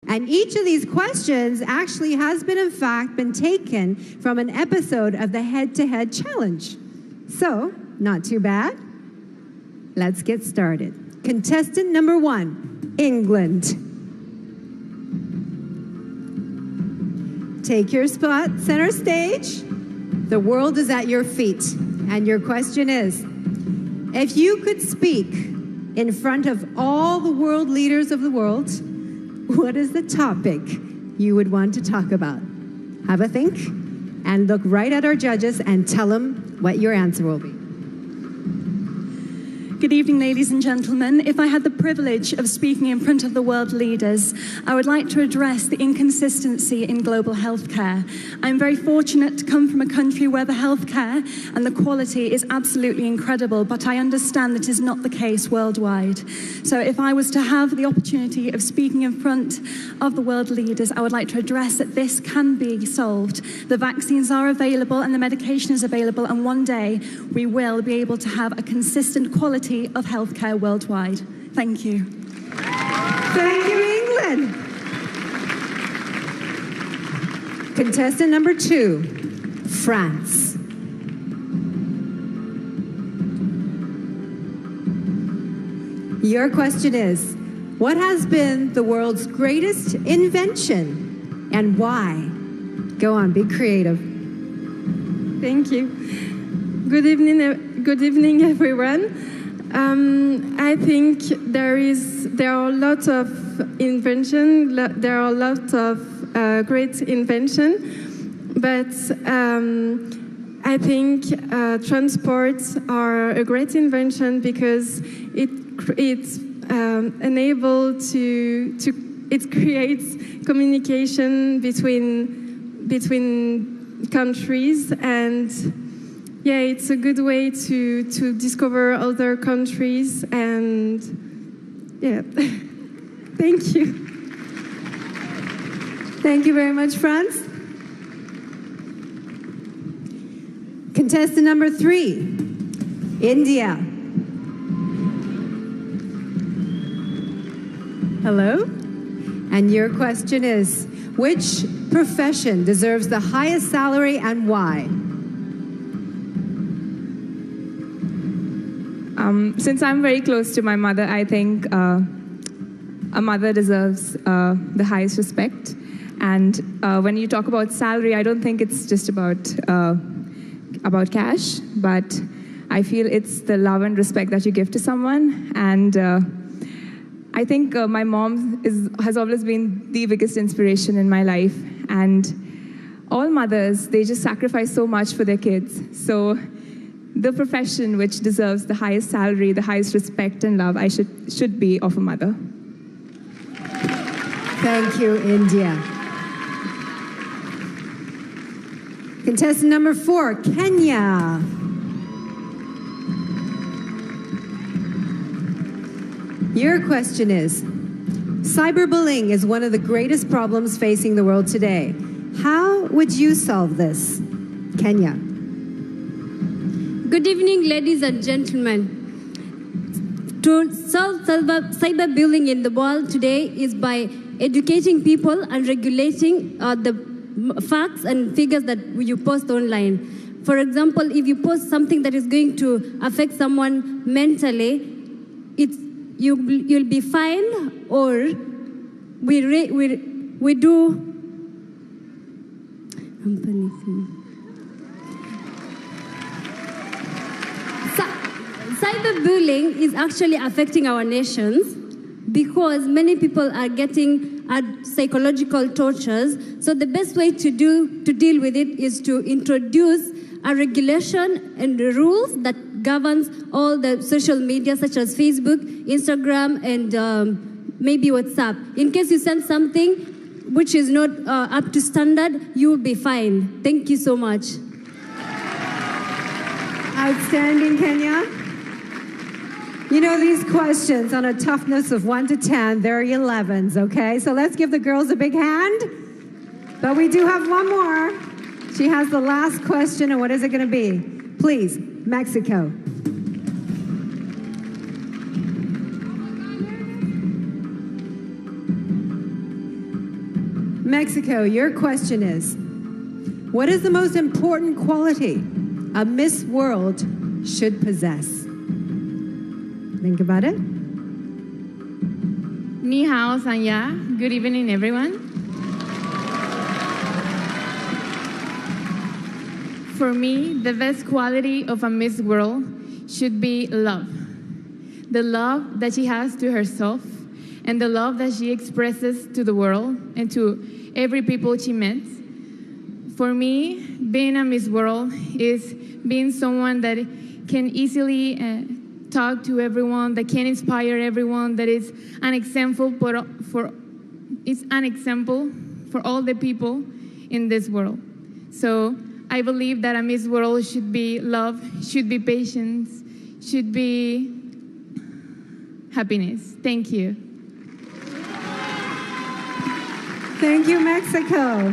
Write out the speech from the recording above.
And each of these questions actually has been, in fact, been taken from an episode of the Head-to-Head Challenge. So, not too bad. Let's get started. Contestant number 1, England. Take your spot, center stage. The world is at your feet. And your question is, if you could speak in front of all the world leaders of the world, what is the topic you would want to talk about? Have a think and look right at our judges and tell them what your answer will be. Good evening, ladies and gentlemen. If I had the privilege of speaking in front of the world leaders, I would like to address the inconsistency in global healthcare. I'm very fortunate to come from a country where the healthcare and the quality is absolutely incredible, but I understand that is not the case worldwide. So if I was to have the opportunity of speaking in front of the world leaders, I would like to address that this can be solved. The vaccines are available and the medication is available, and one day we will be able to have a consistent quality of healthcare worldwide. Thank you. Thank you, England. Contestant number 2, France. Your question is, what has been the world's greatest invention and why? Go on, be creative. Thank you. Good evening, everyone. I think there are lots of invention. There are lots of great invention, but I think transports are a great invention because it's unable to it creates communication between countries, and yeah, it's a good way to discover other countries, and yeah. Thank you. Thank you very much, France. Contestant number 3, India. Hello. And your question is, which profession deserves the highest salary and why? Since I'm very close to my mother, I think a mother deserves the highest respect. And when you talk about salary, I don't think it's just about cash, but I feel it's the love and respect that you give to someone. And I think my mom has always been the biggest inspiration in my life. And all mothers, they just sacrifice so much for their kids. So the profession which deserves the highest salary, the highest respect and love, should be of a mother. Thank you, India. Contestant number 4, Kenya. Your question is, cyberbullying is one of the greatest problems facing the world today. How would you solve this? Kenya. Good evening, ladies and gentlemen. To solve cyberbullying in the world today is by educating people and regulating the facts and figures that you post online. For example, if you post something that is going to affect someone mentally, you'll be fined, or we do. I'm panicking. Cyberbullying is actually affecting our nations because many people are getting psychological tortures. So the best way to deal with it is to introduce a regulation and rules that governs all the social media such as Facebook, Instagram, and maybe WhatsApp. In case you send something which is not up to standard, you will be fined. Thank you so much. Outstanding, Kenya. You know, these questions on a toughness of 1 to 10, they're 11s, okay? So let's give the girls a big hand. But we do have one more. She has the last question, and what is it going to be? Please, Mexico. Mexico, your question is, what is the most important quality a Miss World should possess? Think about it. Ni hao, Sanya. Good evening, everyone. For me, the best quality of a Miss World should be love. The love that she has to herself and the love that she expresses to the world and to every people she meets. For me, being a Miss World is being someone that can easily talk to everyone, that can inspire everyone, that is an example for all the people in this world. So I believe that a Miss World should be love, should be patience, should be happiness. Thank you. Thank you, Mexico.